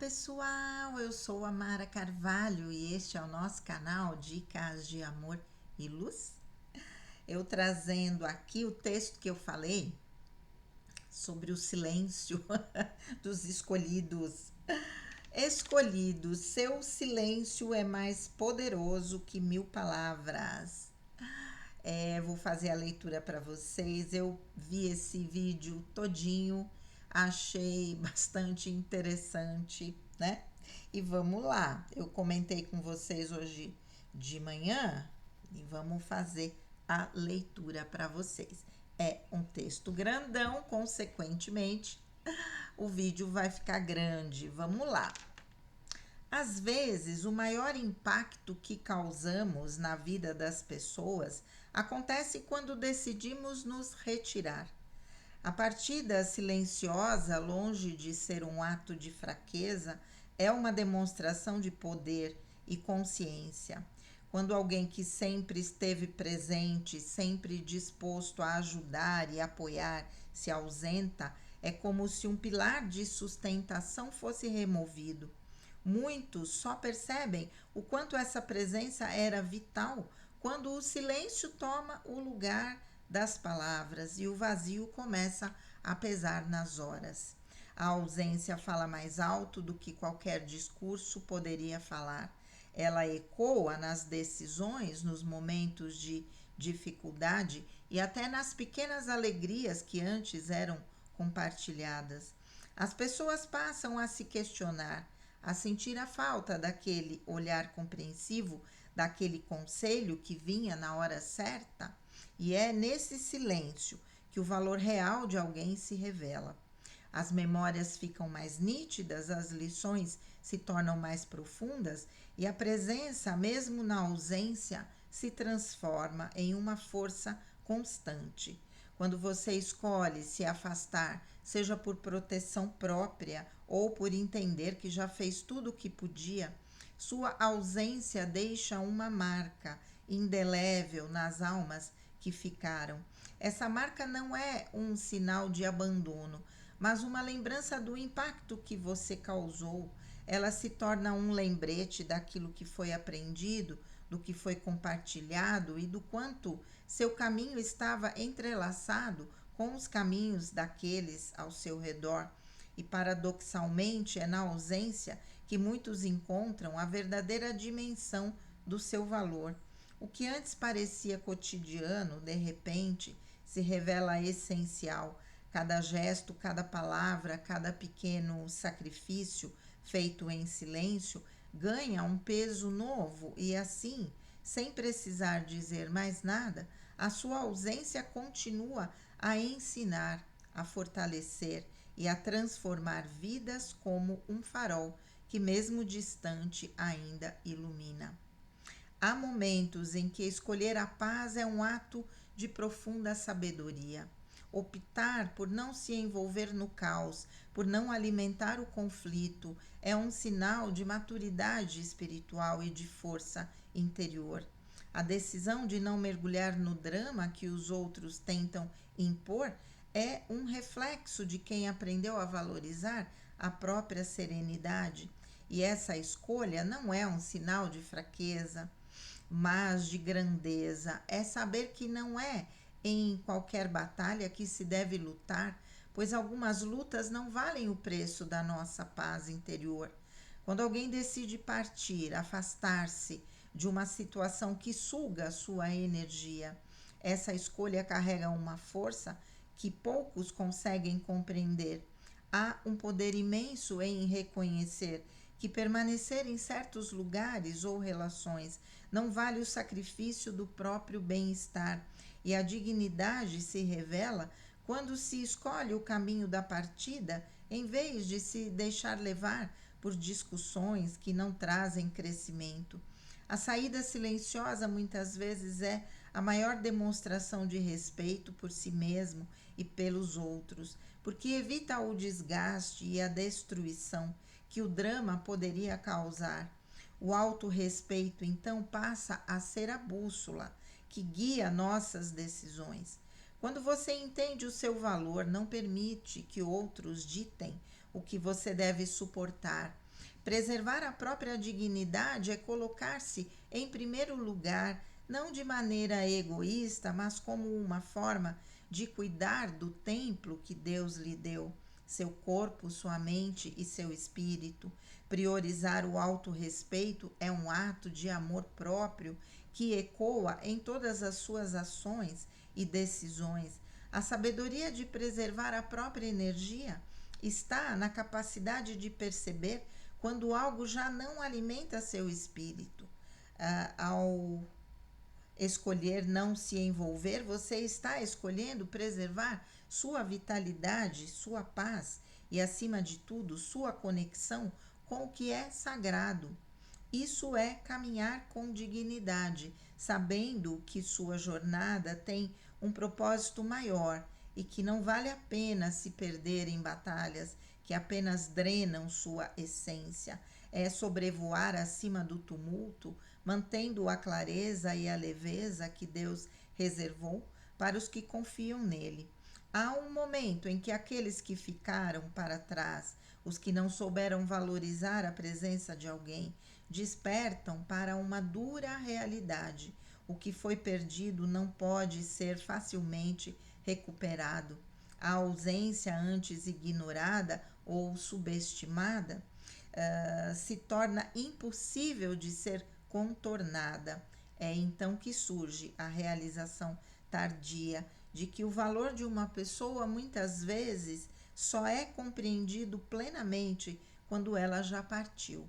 pessoal, eu sou a Mara Carvalho e este é o nosso canal Dicas de Amor e Luz. Eu trazendo aqui o texto que eu falei sobre o silêncio dos escolhidos. Escolhidos, seu silêncio é mais poderoso que 1000 palavras. Vou fazer a leitura para vocês. Eu vi esse vídeo todinho, achei bastante interessante, né? E vamos lá. Eu comentei com vocês hoje de manhã e vamos fazer a leitura para vocês. É um texto grandão, consequentemente, o vídeo vai ficar grande. Vamos lá. Às vezes, o maior impacto que causamos na vida das pessoas acontece quando decidimos nos retirar. A partida silenciosa, longe de ser um ato de fraqueza, é uma demonstração de poder e consciência. Quando alguém que sempre esteve presente, sempre disposto a ajudar e apoiar, se ausenta, é como se um pilar de sustentação fosse removido. Muitos só percebem o quanto essa presença era vital quando o silêncio toma o lugar das palavras e o vazio começa a pesar nas horas. A ausência fala mais alto do que qualquer discurso poderia falar. Ela ecoa nas decisões, nos momentos de dificuldade e até nas pequenas alegrias que antes eram compartilhadas. As pessoas passam a se questionar, a sentir a falta daquele olhar compreensivo, daquele conselho que vinha na hora certa, e é nesse silêncio que o valor real de alguém se revela. As memórias ficam mais nítidas, as lições se tornam mais profundas e a presença, mesmo na ausência, se transforma em uma força constante. Quando você escolhe se afastar, seja por proteção própria ou por entender que já fez tudo o que podia, sua ausência deixa uma marca indelével nas almas que ficaram. Essa marca não é um sinal de abandono, mas uma lembrança do impacto que você causou. Ela se torna um lembrete daquilo que foi aprendido, do que foi compartilhado e do quanto seu caminho estava entrelaçado com os caminhos daqueles ao seu redor. E paradoxalmente é na ausência que muitos encontram a verdadeira dimensão do seu valor. O que antes parecia cotidiano, de repente, se revela essencial. Cada gesto, cada palavra, cada pequeno sacrifício feito em silêncio ganha um peso novo e assim, sem precisar dizer mais nada, a sua ausência continua a ensinar, a fortalecer e a transformar vidas como um farol que, mesmo distante, ainda ilumina. Há momentos em que escolher a paz é um ato de profunda sabedoria. Optar por não se envolver no caos, por não alimentar o conflito, é um sinal de maturidade espiritual e de força interior. A decisão de não mergulhar no drama que os outros tentam impor é um reflexo de quem aprendeu a valorizar a própria serenidade. E essa escolha não é um sinal de fraqueza, mas de grandeza. É saber que não é em qualquer batalha que se deve lutar, pois algumas lutas não valem o preço da nossa paz interior. Quando alguém decide partir, afastar-se de uma situação que suga a sua energia, essa escolha carrega uma força que poucos conseguem compreender. Há um poder imenso em reconhecer que permanecer em certos lugares ou relações não vale o sacrifício do próprio bem-estar, e a dignidade se revela quando se escolhe o caminho da partida em vez de se deixar levar por discussões que não trazem crescimento. A saída silenciosa muitas vezes é a maior demonstração de respeito por si mesmo e pelos outros, porque evita o desgaste e a destruição que o drama poderia causar. O autorrespeito, então, passa a ser a bússola que guia nossas decisões. Quando você entende o seu valor, não permite que outros ditem o que você deve suportar. Preservar a própria dignidade é colocar-se em primeiro lugar, não de maneira egoísta, mas como uma forma de cuidar do templo que Deus lhe deu, seu corpo, sua mente e seu espírito. Priorizar o autorrespeito é um ato de amor próprio que ecoa em todas as suas ações e decisões. A sabedoria de preservar a própria energia está na capacidade de perceber quando algo já não alimenta seu espírito. Ao escolher não se envolver, você está escolhendo preservar sua vitalidade, sua paz e, acima de tudo, sua conexão com o que é sagrado. Isso é caminhar com dignidade, sabendo que sua jornada tem um propósito maior e que não vale a pena se perder em batalhas que apenas drenam sua essência. É sobrevoar acima do tumulto, mantendo a clareza e a leveza que Deus reservou para os que confiam nele. Há um momento em que aqueles que ficaram para trás, os que não souberam valorizar a presença de alguém, despertam para uma dura realidade. O que foi perdido não pode ser facilmente recuperado. A ausência antes ignorada ou subestimada se torna impossível de ser contornada. É então que surge a realização tardia de que o valor de uma pessoa muitas vezes só é compreendido plenamente quando ela já partiu.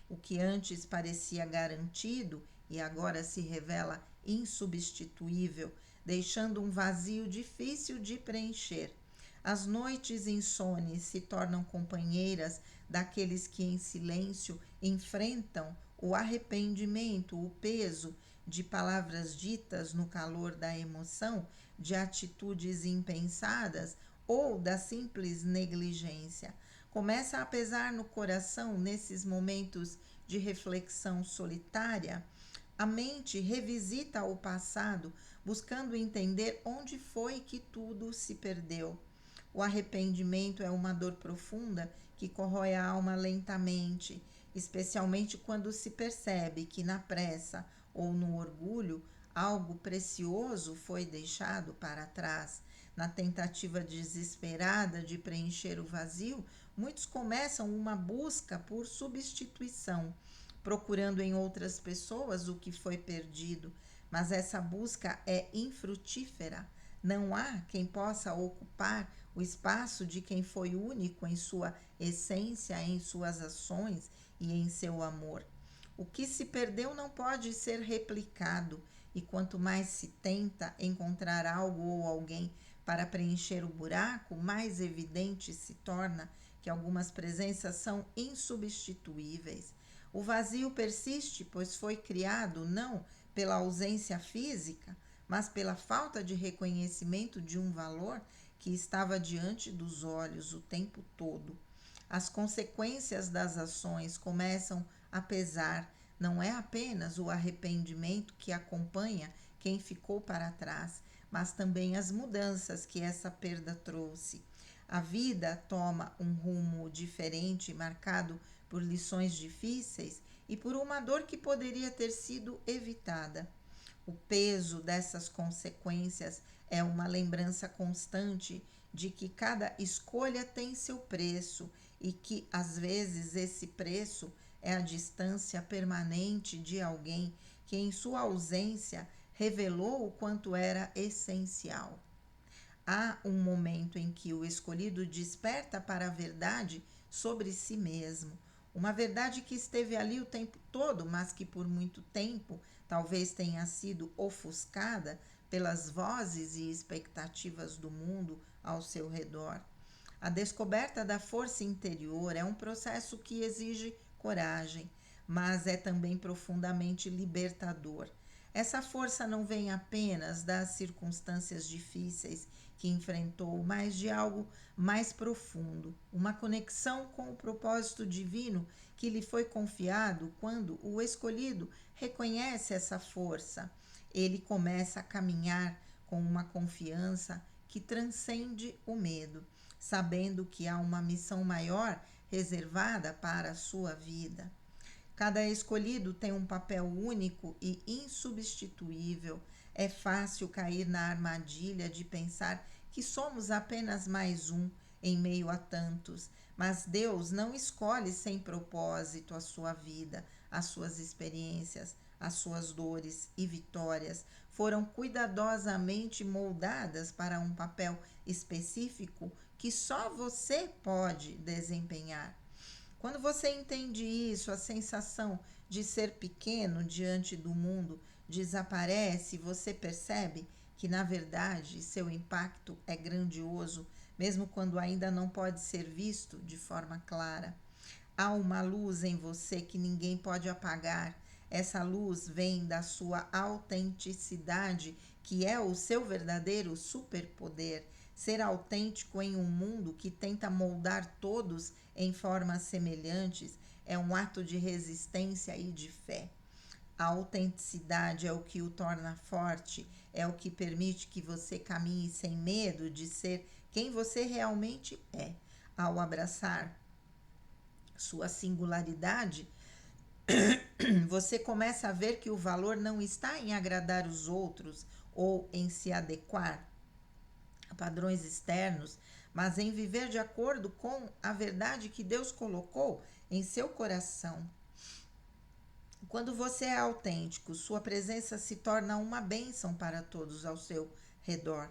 O que antes parecia garantido e agora se revela insubstituível, deixando um vazio difícil de preencher. As noites insones se tornam companheiras daqueles que em silêncio enfrentam o arrependimento, o peso de palavras ditas no calor da emoção, de atitudes impensadas ou da simples negligência. Começa a pesar no coração nesses momentos de reflexão solitária. A mente revisita o passado, buscando entender onde foi que tudo se perdeu. O arrependimento é uma dor profunda que corrói a alma lentamente, especialmente quando se percebe que na pressa ou no orgulho algo precioso foi deixado para trás. Na tentativa desesperada de preencher o vazio, muitos começam uma busca por substituição, procurando em outras pessoas o que foi perdido, mas essa busca é infrutífera. Não há quem possa ocupar o espaço de quem foi único em sua essência, em suas ações e em seu amor. O que se perdeu não pode ser replicado, e quanto mais se tenta encontrar algo ou alguém para preencher o buraco, mais evidente se torna que algumas presenças são insubstituíveis. O vazio persiste, pois foi criado não pela ausência física, mas pela falta de reconhecimento de um valor que estava diante dos olhos o tempo todo. As consequências das ações começam a pesar. Não é apenas o arrependimento que acompanha quem ficou para trás, mas também as mudanças que essa perda trouxe. A vida toma um rumo diferente, marcado por lições difíceis e por uma dor que poderia ter sido evitada. O peso dessas consequências é uma lembrança constante de que cada escolha tem seu preço e que, às vezes, esse preço é a distância permanente de alguém que, em sua ausência, revelou o quanto era essencial. Há um momento em que o escolhido desperta para a verdade sobre si mesmo. Uma verdade que esteve ali o tempo todo, mas que por muito tempo talvez tenha sido ofuscada pelas vozes e expectativas do mundo ao seu redor. A descoberta da força interior é um processo que exige coragem, mas é também profundamente libertador. Essa força não vem apenas das circunstâncias difíceis que enfrentou, mas de algo mais profundo, uma conexão com o propósito divino que lhe foi confiado. Quando o escolhido reconhece essa força, ele começa a caminhar com uma confiança que transcende o medo, sabendo que há uma missão maior reservada para a sua vida. Cada escolhido tem um papel único e insubstituível. É fácil cair na armadilha de pensar que somos apenas mais um em meio a tantos, mas Deus não escolhe sem propósito a sua vida, as suas experiências, as suas dores e vitórias foram cuidadosamente moldadas para um papel específico que só você pode desempenhar. Quando você entende isso, a sensação de ser pequeno diante do mundo desaparece e você percebe que, na verdade, seu impacto é grandioso, mesmo quando ainda não pode ser visto de forma clara. Há uma luz em você que ninguém pode apagar. Essa luz vem da sua autenticidade, que é o seu verdadeiro superpoder. Ser autêntico em um mundo que tenta moldar todos em formas semelhantes é um ato de resistência e de fé. A autenticidade é o que o torna forte, é o que permite que você caminhe sem medo de ser quem você realmente é. Ao abraçar sua singularidade, você começa a ver que o valor não está em agradar os outros ou em se adequar a padrões externos, mas em viver de acordo com a verdade que Deus colocou em seu coração. Quando você é autêntico, sua presença se torna uma bênção para todos ao seu redor.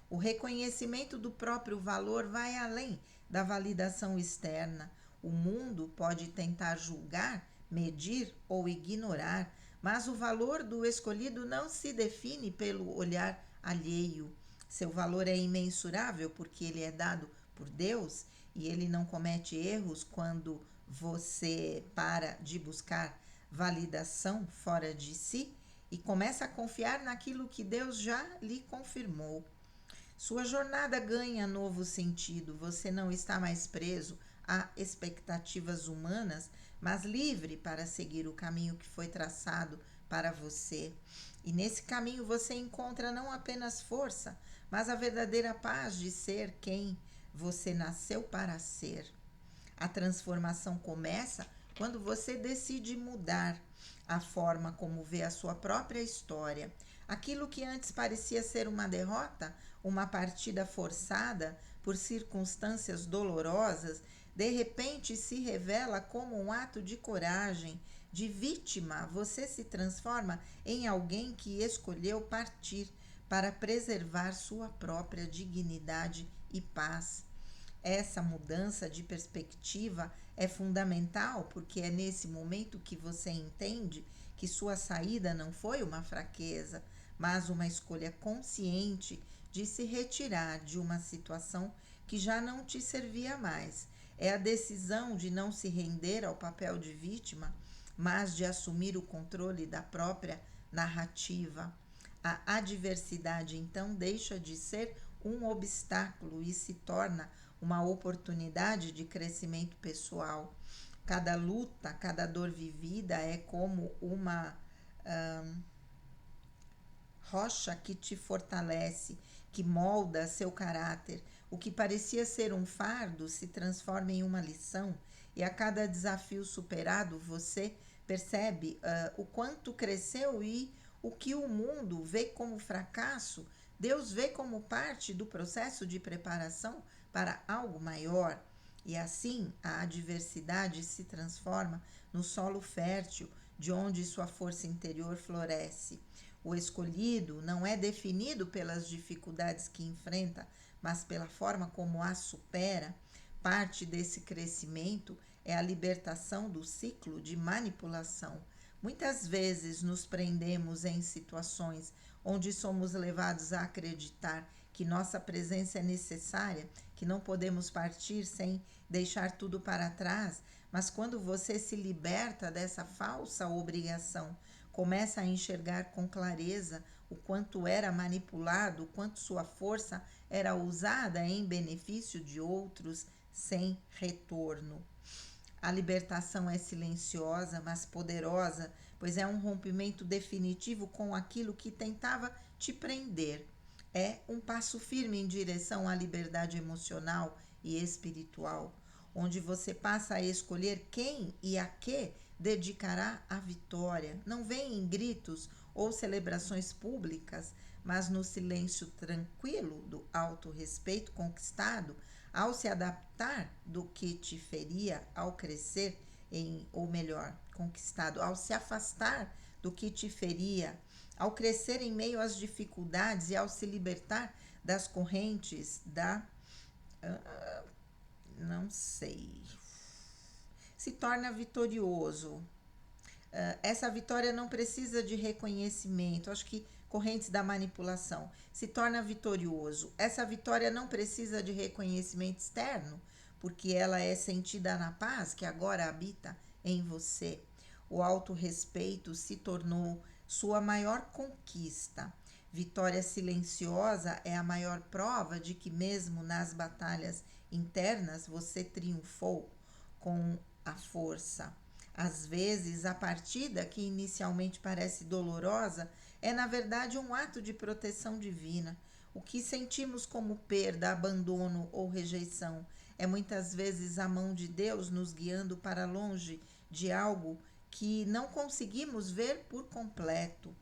O reconhecimento do próprio valor vai além da validação externa. O mundo pode tentar julgar, medir ou ignorar, mas o valor do escolhido não se define pelo olhar alheio. Seu valor é imensurável porque ele é dado por Deus e ele não comete erros quando você para de buscar validação fora de si e começa a confiar naquilo que Deus já lhe confirmou. Sua jornada ganha novo sentido. Você não está mais preso a expectativas humanas, mas livre para seguir o caminho que foi traçado para você. E nesse caminho você encontra não apenas força, mas a verdadeira paz de ser quem você nasceu para ser. A transformação começa quando você decide mudar a forma como vê a sua própria história. Aquilo que antes parecia ser uma derrota, uma partida forçada por circunstâncias dolorosas, de repente se revela como um ato de coragem. De vítima, você se transforma em alguém que escolheu partir para preservar sua própria dignidade e paz. Essa mudança de perspectiva é fundamental porque é nesse momento que você entende que sua saída não foi uma fraqueza, mas uma escolha consciente de se retirar de uma situação que já não te servia mais. É a decisão de não se render ao papel de vítima, mas de assumir o controle da própria narrativa. A adversidade então deixa de ser um obstáculo e se torna uma oportunidade de crescimento pessoal. Cada luta, cada dor vivida é como uma rocha que te fortalece, que molda seu caráter. O que parecia ser um fardo se transforma em uma lição, e a cada desafio superado você percebe o quanto cresceu e o que o mundo vê como fracasso, Deus vê como parte do processo de preparação para algo maior. E assim a adversidade se transforma no solo fértil de onde sua força interior floresce. O escolhido não é definido pelas dificuldades que enfrenta, mas pela forma como as supera. Parte desse crescimento é a libertação do ciclo de manipulação. Muitas vezes nos prendemos em situações onde somos levados a acreditar que nossa presença é necessária, que não podemos partir sem deixar tudo para trás, mas quando você se liberta dessa falsa obrigação, começa a enxergar com clareza o quanto era manipulado, o quanto sua força era usada em benefício de outros sem retorno. A libertação é silenciosa, mas poderosa, pois é um rompimento definitivo com aquilo que tentava te prender. É um passo firme em direção à liberdade emocional e espiritual. onde você passa a escolher quem e a que dedicará a vitória. Não vem em gritos ou celebrações públicas, mas no silêncio tranquilo do autorrespeito conquistado ao se adaptar do que te feria ao crescer ou melhor, conquistado ao se afastar do que te feria, ao crescer em meio às dificuldades e ao se libertar das correntes da não sei, se torna vitorioso. Essa vitória não precisa de reconhecimento, acho que correntes da manipulação, se torna vitorioso. Essa vitória não precisa de reconhecimento externo, porque ela é sentida na paz que agora habita em você. O autorrespeito se tornou sua maior conquista. Vitória silenciosa é a maior prova de que mesmo nas batalhas internas você triunfou com a força. Às vezes, a partida, que inicialmente parece dolorosa, é na verdade um ato de proteção divina. O que sentimos como perda, abandono ou rejeição é muitas vezes a mão de Deus nos guiando para longe de algo que não conseguimos ver por completo.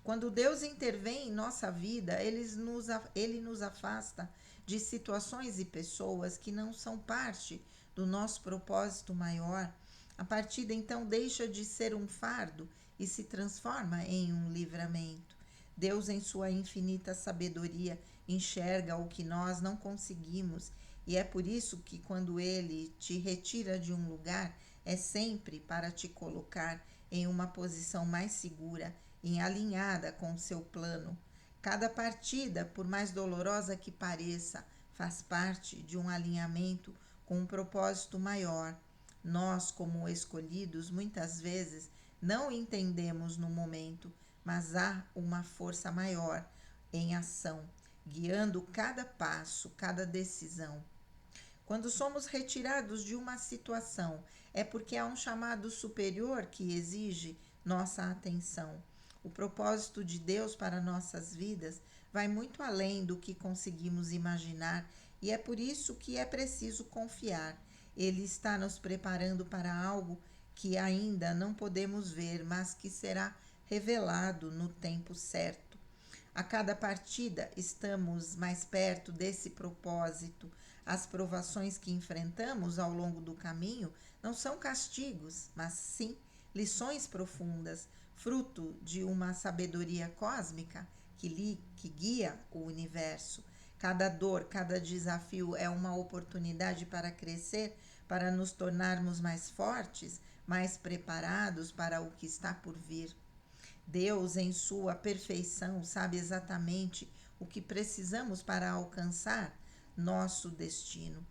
Quando Deus intervém em nossa vida, ele nos afasta de situações e pessoas que não são parte do nosso propósito maior. A partida então deixa de ser um fardo e se transforma em um livramento. Deus, em sua infinita sabedoria, enxerga o que nós não conseguimos, e é por isso que quando ele te retira de um lugar, é sempre para te colocar em uma posição mais segura, em alinhada com o seu plano. Cada partida, por mais dolorosa que pareça, faz parte de um alinhamento com um propósito maior. Nós, como escolhidos, muitas vezes não entendemos no momento, mas há uma força maior em ação, guiando cada passo, cada decisão. Quando somos retirados de uma situação, é porque há um chamado superior que exige nossa atenção. O propósito de Deus para nossas vidas vai muito além do que conseguimos imaginar, e é por isso que é preciso confiar. Ele está nos preparando para algo que ainda não podemos ver, mas que será revelado no tempo certo. A cada partida estamos mais perto desse propósito. As provações que enfrentamos ao longo do caminho não são castigos, mas sim lições profundas, fruto de uma sabedoria cósmica que guia o universo. Cada dor, cada desafio é uma oportunidade para crescer, para nos tornarmos mais fortes, mais preparados para o que está por vir. Deus, em sua perfeição, sabe exatamente o que precisamos para alcançar nosso destino.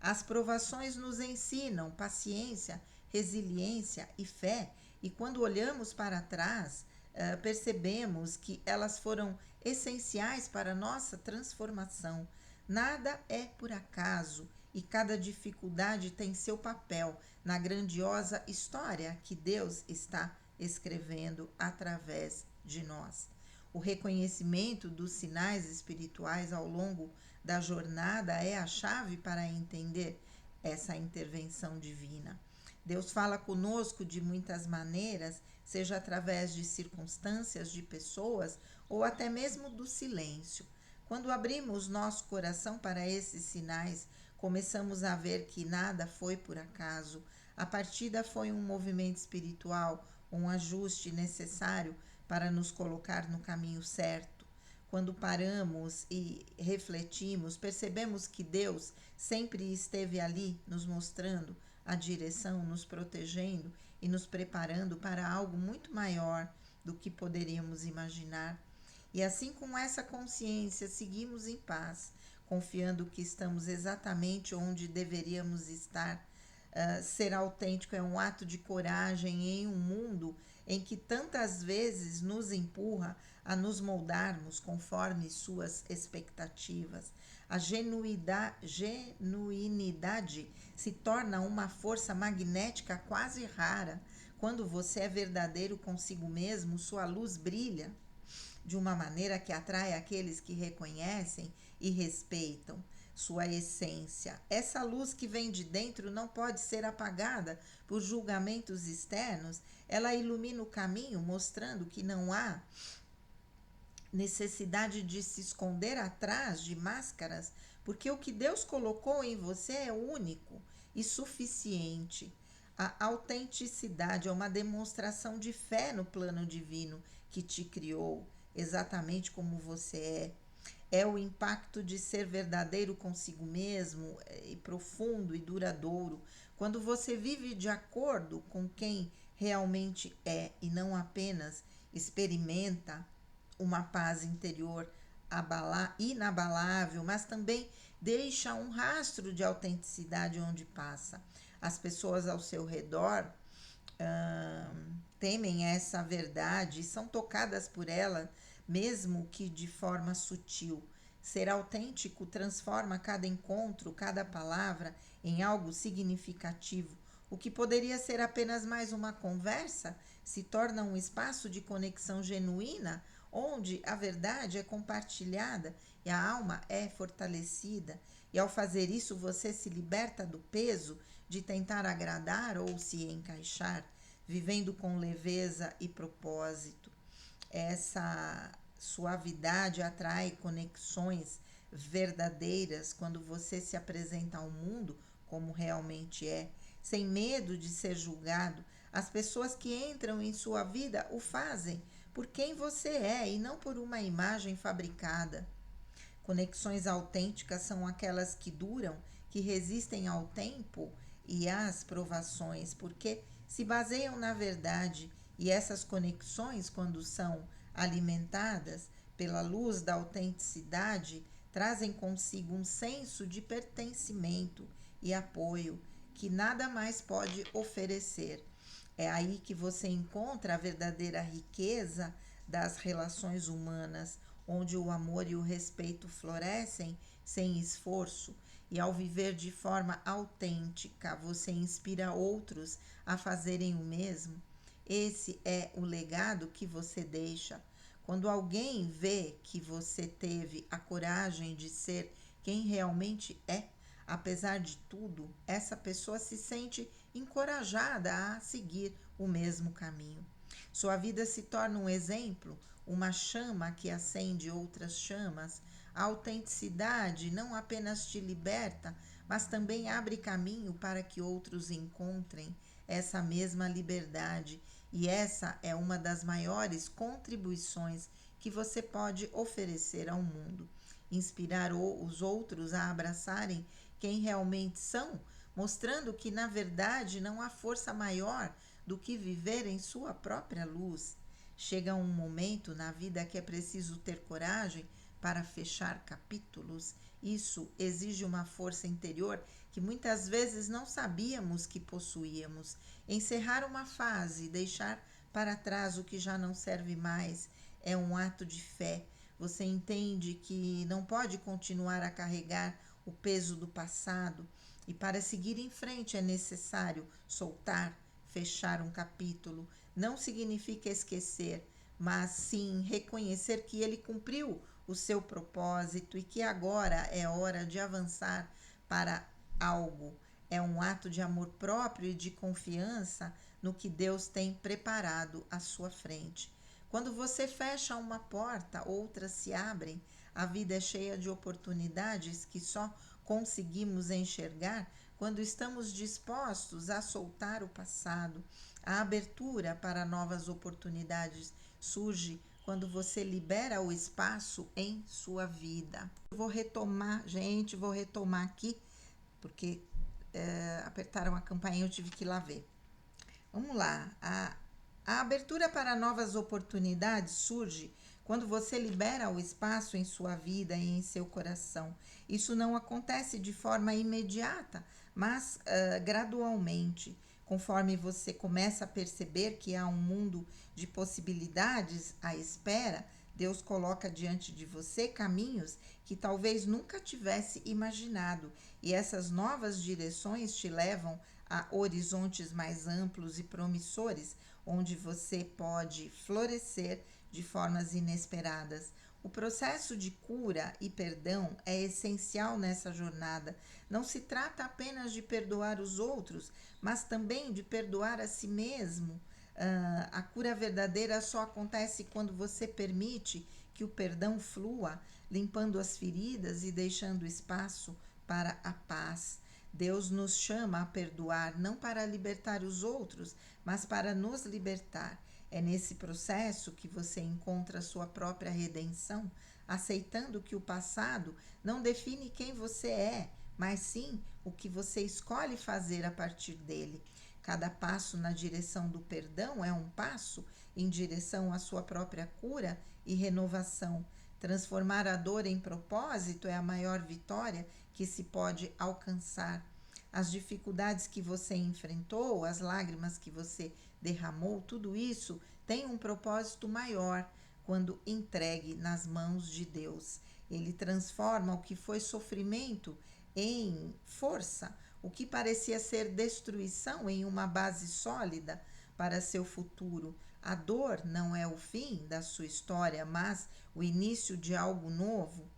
As provações nos ensinam paciência, resiliência e fé, e quando olhamos para trás, percebemos que elas foram essenciais para nossa transformação. Nada é por acaso e cada dificuldade tem seu papel na grandiosa história que Deus está escrevendo através de nós. O reconhecimento dos sinais espirituais ao longo da jornada é a chave para entender essa intervenção divina. Deus fala conosco de muitas maneiras, seja através de circunstâncias, de pessoas ou até mesmo do silêncio. Quando abrimos nosso coração para esses sinais, começamos a ver que nada foi por acaso. A partida foi um movimento espiritual, um ajuste necessário para nos colocar no caminho certo. Quando paramos e refletimos, percebemos que Deus sempre esteve ali, nos mostrando a direção, nos protegendo e nos preparando para algo muito maior do que poderíamos imaginar. E assim, com essa consciência, seguimos em paz, confiando que estamos exatamente onde deveríamos estar. Ser autêntico é um ato de coragem em um mundo em que tantas vezes nos empurra a nos moldarmos conforme suas expectativas. A genuinidade se torna uma força magnética quase rara. Quando você é verdadeiro consigo mesmo, sua luz brilha de uma maneira que atrai aqueles que reconhecem e respeitam. sua essência. Essa luz que vem de dentro não pode ser apagada por julgamentos externos. Ela ilumina o caminho, mostrando que não há necessidade de se esconder atrás de máscaras, porque o que Deus colocou em você é único e suficiente. A autenticidade é uma demonstração de fé no plano divino que te criou, exatamente como você é. É o impacto de ser verdadeiro consigo mesmo, e profundo e duradouro. Quando você vive de acordo com quem realmente é e não apenas experimenta uma paz interior inabalável, mas também deixa um rastro de autenticidade onde passa. As pessoas ao seu redor temem essa verdade e são tocadas por ela, mesmo que de forma sutil. Ser autêntico transforma cada encontro, cada palavra em algo significativo. O que poderia ser apenas mais uma conversa se torna um espaço de conexão genuína, onde a verdade é compartilhada e a alma é fortalecida. E ao fazer isso, você se liberta do peso de tentar agradar ou se encaixar, vivendo com leveza e propósito. Essa suavidade atrai conexões verdadeiras quando você se apresenta ao mundo como realmente é, sem medo de ser julgado. As pessoas que entram em sua vida o fazem por quem você é e não por uma imagem fabricada. Conexões autênticas são aquelas que duram, que resistem ao tempo e às provações, porque se baseiam na verdade, e essas conexões, quando são alimentadas pela luz da autenticidade, trazem consigo um senso de pertencimento e apoio que nada mais pode oferecer. É aí que você encontra a verdadeira riqueza das relações humanas, onde o amor e o respeito florescem sem esforço, e ao viver de forma autêntica, você inspira outros a fazerem o mesmo. Esse é o legado que você deixa. Quando alguém vê que você teve a coragem de ser quem realmente é, apesar de tudo, essa pessoa se sente encorajada a seguir o mesmo caminho. Sua vida se torna um exemplo, uma chama que acende outras chamas. A autenticidade não apenas te liberta, mas também abre caminho para que outros encontrem essa mesma liberdade. E essa é uma das maiores contribuições que você pode oferecer ao mundo. Inspirar os outros a abraçarem quem realmente são, mostrando que na verdade não há força maior do que viver em sua própria luz. Chega um momento na vida que é preciso ter coragem para fechar capítulos. Isso exige uma força interior que muitas vezes não sabíamos que possuíamos. Encerrar uma fase, deixar para trás o que já não serve mais, é um ato de fé. Você entende que não pode continuar a carregar o peso do passado, e para seguir em frente é necessário soltar, fechar um capítulo. Não significa esquecer, mas sim reconhecer que ele cumpriu o seu propósito e que agora é hora de avançar para algo. É um ato de amor próprio e de confiança no que Deus tem preparado à sua frente. Quando você fecha uma porta, outras se abrem. A vida é cheia de oportunidades que só conseguimos enxergar quando estamos dispostos a soltar o passado. A abertura para novas oportunidades surge quando você libera o espaço em sua vida. Vou retomar, gente, vou retomar aqui, porque apertaram a campainha, eu tive que ir lá ver. Vamos lá. A abertura para novas oportunidades surge quando você libera o espaço em sua vida e em seu coração. Isso não acontece de forma imediata, mas gradualmente. Conforme você começa a perceber que há um mundo de possibilidades à espera, Deus coloca diante de você caminhos que talvez nunca tivesse imaginado, e essas novas direções te levam a horizontes mais amplos e promissores, onde você pode florescer de formas inesperadas. O processo de cura e perdão é essencial nessa jornada. Não se trata apenas de perdoar os outros, mas também de perdoar a si mesmo. A cura verdadeira só acontece quando você permite que o perdão flua, limpando as feridas e deixando espaço para a paz. Deus nos chama a perdoar não para libertar os outros, mas para nos libertar. É nesse processo que você encontra a sua própria redenção, aceitando que o passado não define quem você é, mas sim o que você escolhe fazer a partir dele. Cada passo na direção do perdão é um passo em direção à sua própria cura e renovação. Transformar a dor em propósito é a maior vitória que se pode alcançar. As dificuldades que você enfrentou, as lágrimas que você derramou, tudo isso tem um propósito maior quando entregue nas mãos de Deus. Ele transforma o que foi sofrimento em força, o que parecia ser destruição em uma base sólida para seu futuro. A dor não é o fim da sua história, mas o início de algo novo,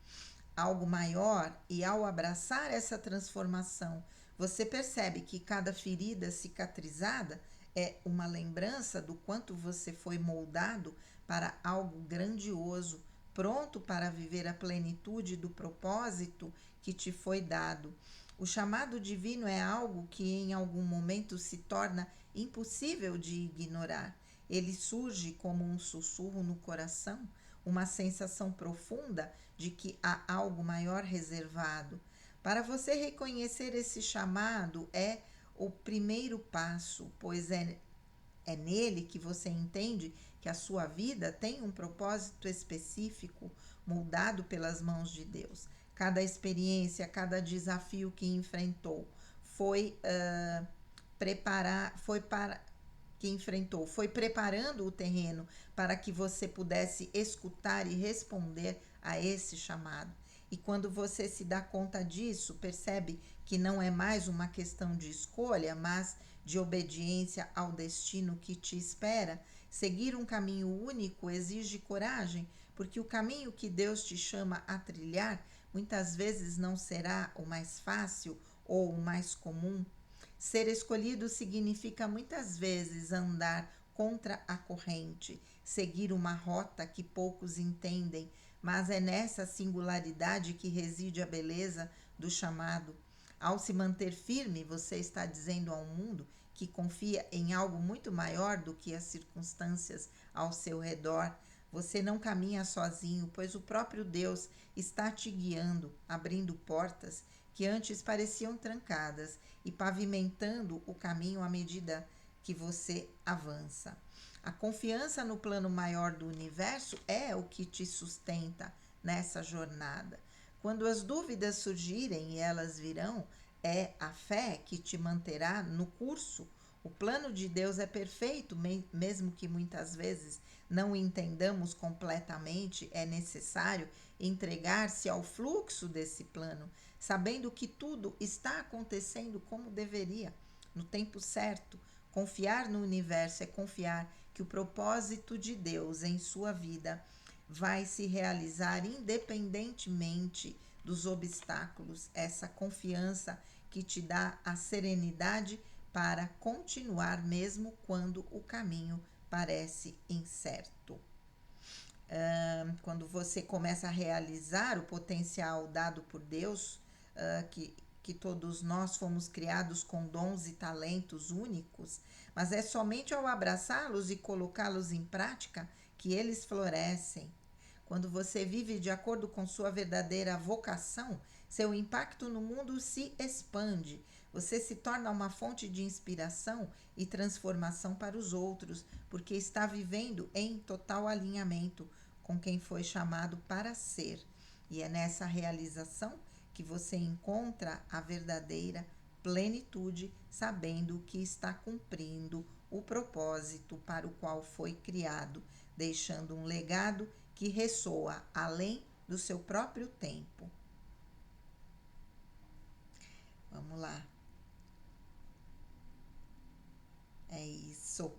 algo maior, e ao abraçar essa transformação, você percebe que cada ferida cicatrizada é uma lembrança do quanto você foi moldado para algo grandioso, pronto para viver a plenitude do propósito que te foi dado. O chamado divino é algo que em algum momento se torna impossível de ignorar. Ele surge como um sussurro no coração, uma sensação profunda de que há algo maior reservado. Para você reconhecer esse chamado é o primeiro passo, pois é nele que você entende que a sua vida tem um propósito específico, moldado pelas mãos de Deus. Cada experiência, cada desafio que enfrentou foi preparar, foi para que enfrentou, foi preparando o terreno para que você pudesse escutar e responder a esse chamado. E quando você se dá conta disso, percebe que não é mais uma questão de escolha, mas de obediência ao destino que te espera. Seguir um caminho único exige coragem, porque o caminho que Deus te chama a trilhar muitas vezes não será o mais fácil ou o mais comum. Ser escolhido significa muitas vezes andar contra a corrente, seguir uma rota que poucos entendem, mas é nessa singularidade que reside a beleza do chamado. Ao se manter firme, você está dizendo ao mundo que confia em algo muito maior do que as circunstâncias ao seu redor. Você não caminha sozinho, pois o próprio Deus está te guiando, abrindo portas que antes pareciam trancadas e pavimentando o caminho à medida que você avança. A confiança no plano maior do universo é o que te sustenta nessa jornada. Quando as dúvidas surgirem, e elas virão, é a fé que te manterá no curso. O plano de Deus é perfeito, mesmo que muitas vezes não o entendamos completamente, é necessário entregar-se ao fluxo desse plano, sabendo que tudo está acontecendo como deveria, no tempo certo. Confiar no universo é confiar que o propósito de Deus em sua vida vai se realizar independentemente dos obstáculos. Essa confiança que te dá a serenidade para continuar mesmo quando o caminho parece incerto. Quando você começa a realizar o potencial dado por Deus, que todos nós fomos criados com dons e talentos únicos, mas é somente ao abraçá-los e colocá-los em prática que eles florescem. Quando você vive de acordo com sua verdadeira vocação, seu impacto no mundo se expande. Você se torna uma fonte de inspiração e transformação para os outros, porque está vivendo em total alinhamento com quem foi chamado para ser. E é nessa realização que você encontra a verdadeira plenitude, sabendo que está cumprindo o propósito para o qual foi criado, deixando um legado que ressoa além do seu próprio tempo. Vamos lá. É isso.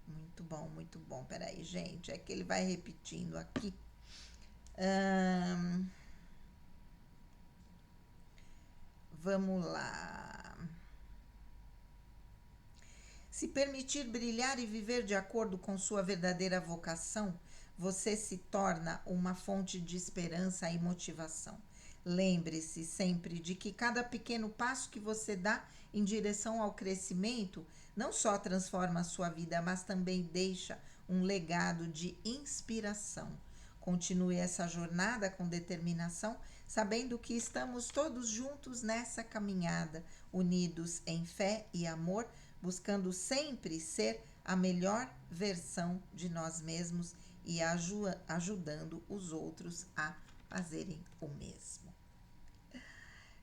Muito bom, muito bom. Peraí, gente, é que ele vai repetindo aqui. Vamos lá. Se permitir brilhar e viver de acordo com sua verdadeira vocação, você se torna uma fonte de esperança e motivação. Lembre-se sempre de que cada pequeno passo que você dá em direção ao crescimento não só transforma a sua vida, mas também deixa um legado de inspiração. Continue essa jornada com determinação, sabendo que estamos todos juntos nessa caminhada, unidos em fé e amor, buscando sempre ser a melhor versão de nós mesmos e ajudando os outros a fazerem o mesmo.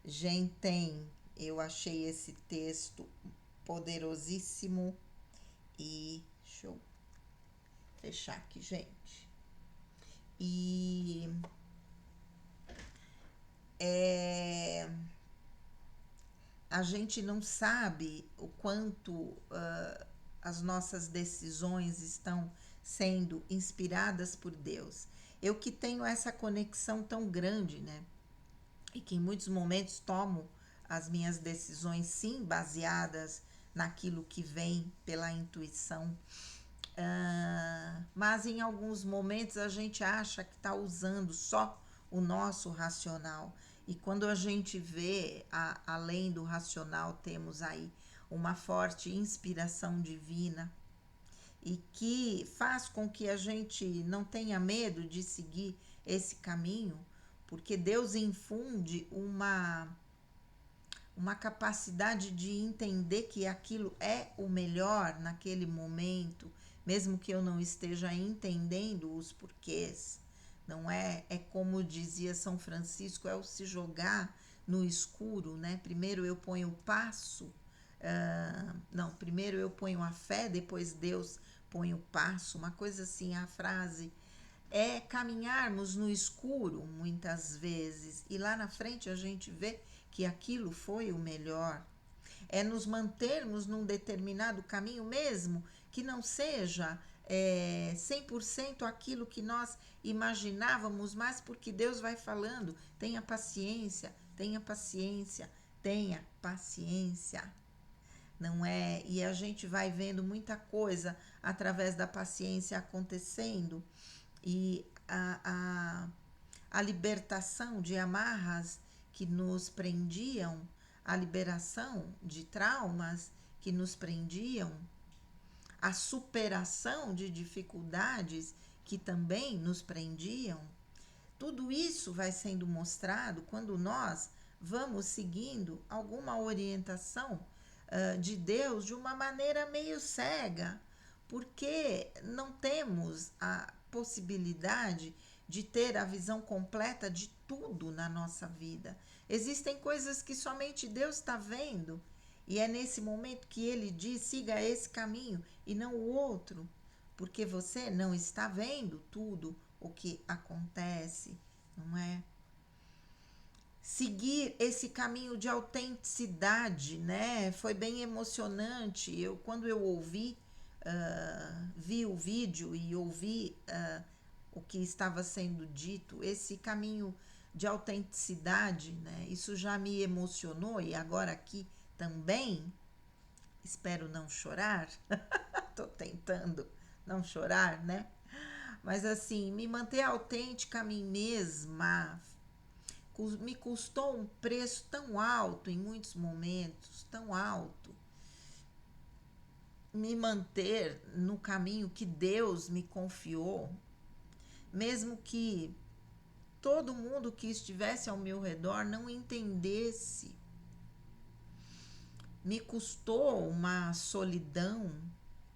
Gente, eu achei esse texto poderosíssimo e deixa eu fechar aqui, gente. E a gente não sabe o quanto as nossas decisões estão sendo inspiradas por Deus. Eu que tenho essa conexão tão grande, né? E que em muitos momentos tomo as minhas decisões, sim, baseadas naquilo que vem pela intuição. Mas em alguns momentos a gente acha que está usando só o nosso racional. E quando a gente vê, além do racional, temos aí uma forte inspiração divina e que faz com que a gente não tenha medo de seguir esse caminho, porque Deus infunde uma capacidade de entender que aquilo é o melhor naquele momento, mesmo que eu não esteja entendendo os porquês. Não é? É como dizia São Francisco, é o se jogar no escuro, né? Primeiro eu ponho o passo, primeiro eu ponho a fé, depois Deus põe o passo, uma coisa assim, a frase. É caminharmos no escuro muitas vezes e lá na frente a gente vê que aquilo foi o melhor. É nos mantermos num determinado caminho mesmo que não seja 100% aquilo que nós imaginávamos, mas porque Deus vai falando, tenha paciência, tenha paciência, tenha paciência. Não é? E a gente vai vendo muita coisa através da paciência acontecendo e a libertação de amarras que nos prendiam, a liberação de traumas que nos prendiam, a superação de dificuldades que também nos prendiam, tudo isso vai sendo mostrado quando nós vamos seguindo alguma orientação de Deus de uma maneira meio cega, porque não temos a possibilidade de ter a visão completa de tudo na nossa vida. Existem coisas que somente Deus está vendo, e é nesse momento que ele diz: siga esse caminho e não o outro, porque você não está vendo tudo o que acontece, não é? Seguir esse caminho de autenticidade, né? Foi bem emocionante. Quando eu vi o vídeo e ouvi o que estava sendo dito, esse caminho de autenticidade, né? Isso já me emocionou e agora aqui também, espero não chorar, tô tentando não chorar, né? Mas assim, me manter autêntica a mim mesma me custou um preço tão alto em muitos momentos, tão alto. Me manter no caminho que Deus me confiou, mesmo que todo mundo que estivesse ao meu redor não entendesse. Me custou uma solidão,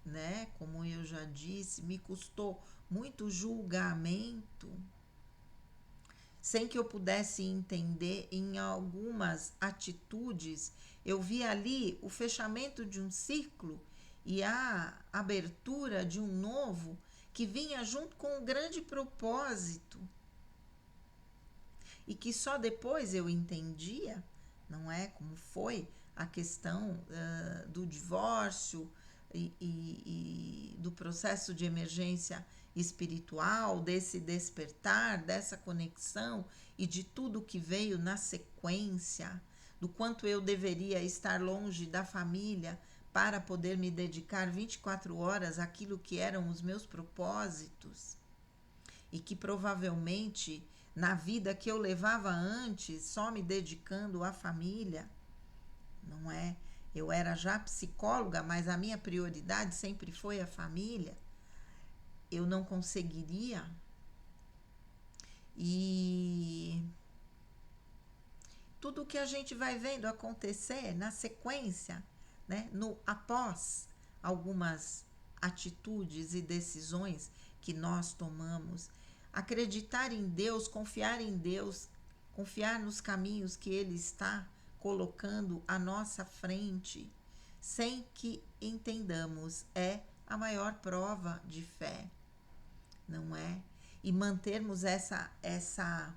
né? Como eu já disse, me custou muito julgamento, sem que eu pudesse entender. Em algumas atitudes, eu vi ali o fechamento de um ciclo e a abertura de um novo que vinha junto com um grande propósito e que só depois eu entendia, não é? Como foi a questão do divórcio, e do processo de emergência espiritual, desse despertar, dessa conexão e de tudo que veio na sequência, do quanto eu deveria estar longe da família para poder me dedicar 24 horas àquilo que eram os meus propósitos e que provavelmente na vida que eu levava antes, só me dedicando à família, não é? Eu era já psicóloga, mas a minha prioridade sempre foi a família. Eu não conseguiria. E tudo que a gente vai vendo acontecer na sequência, né, no após algumas atitudes e decisões que nós tomamos, acreditar em Deus, confiar nos caminhos que Ele está colocando à nossa frente, sem que entendamos, é a maior prova de fé, não é? E mantermos essa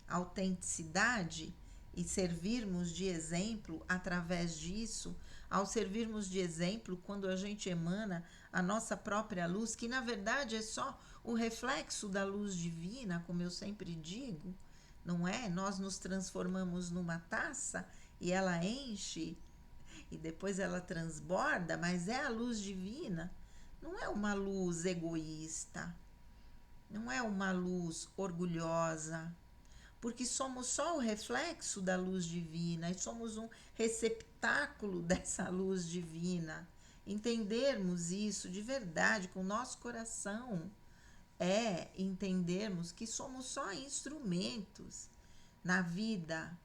autenticidade e servirmos de exemplo através disso, ao servirmos de exemplo, quando a gente emana a nossa própria luz, que na verdade é só o reflexo da luz divina, como eu sempre digo, não é? Nós nos transformamos numa taça e ela enche e depois ela transborda, mas é a luz divina, não é uma luz egoísta, não é uma luz orgulhosa, porque somos só o reflexo da luz divina e somos um receptáculo dessa luz divina. Entendermos isso de verdade com o nosso coração é entendermos que somos só instrumentos na vida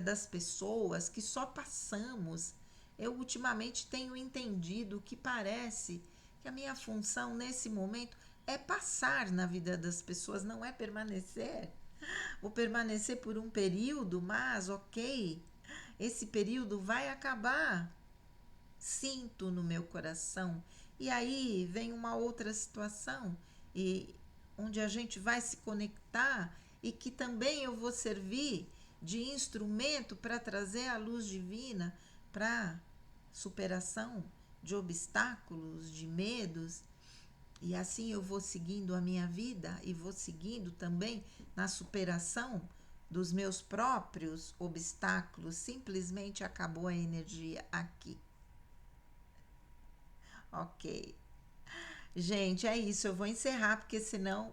das pessoas, que só passamos. Eu ultimamente tenho entendido que parece que a minha função nesse momento é passar na vida das pessoas, não é permanecer. Vou permanecer por um período, mas ok, esse período vai acabar. Sinto no meu coração. E aí vem uma outra situação e onde a gente vai se conectar e que também eu vou servir de instrumento para trazer a luz divina para superação de obstáculos, de medos. E assim eu vou seguindo a minha vida e vou seguindo também na superação dos meus próprios obstáculos. Simplesmente acabou a energia aqui. Ok. Gente, é isso. Eu vou encerrar porque senão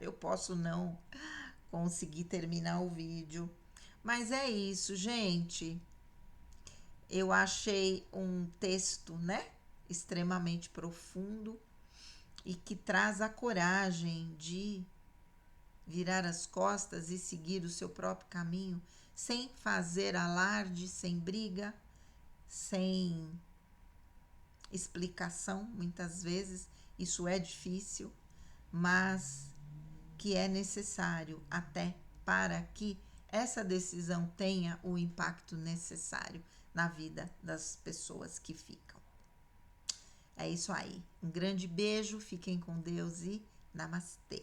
eu posso não conseguir terminar o vídeo. Mas é isso, gente. Eu achei um texto, né, extremamente profundo e que traz a coragem de virar as costas e seguir o seu próprio caminho, sem fazer alarde, sem briga, sem explicação, muitas vezes isso é difícil, mas que é necessário até para que essa decisão tenha o impacto necessário na vida das pessoas que ficam. É isso aí. Um grande beijo, fiquem com Deus e namastê.